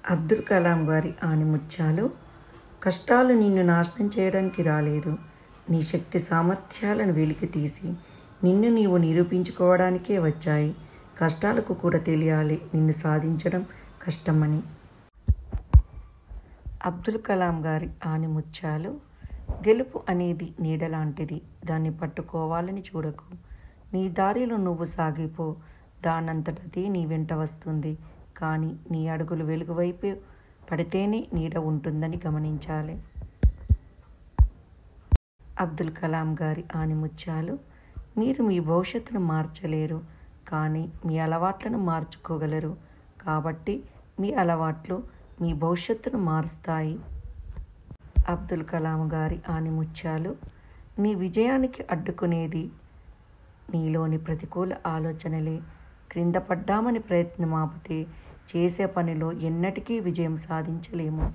అబ్దుల్ కలాం గారి ఆణిముత్యాలు. కష్టాలు నిన్ను నాశనం చేయడానికి రాలేదు, నీ శక్తి సామర్థ్యాలను వెలికి తీసి నిన్ను నీవు నిరూపించుకోవడానికే వచ్చాయి. కష్టాలకు కూడా తెలియాలి నిన్ను సాధించడం కష్టమని. అబ్దుల్ కలాం గారి ఆణిముత్యాలు. గెలుపు అనేది నీడలాంటిది, దాన్ని పట్టుకోవాలని చూడకు. నీ దారిలో నువ్వు సాగిపో, దానంతటది నీ వెంట వస్తుంది. కానీ నీ అడుగులు వెలుగు వైపు పడితేనే నీడ ఉంటుందని గమనించాలి. అబ్దుల్ కలాం గారి ఆణిముత్యాలు. మీరు మీ భవిష్యత్తును మార్చలేరు, కానీ మీ అలవాట్లను మార్చుకోగలరు. కాబట్టి మీ అలవాట్లు మీ భవిష్యత్తును మారుస్తాయి. అబ్దుల్ కలాం గారి ఆణిముత్యాలు. నీ విజయానికి అడ్డుకునేది నీలోని ప్రతికూల ఆలోచనలే. క్రింద పడ్డామని ప్రయత్నం ఆపితే చేసే పనిలో ఎన్నటికీ విజయం సాధించలేము.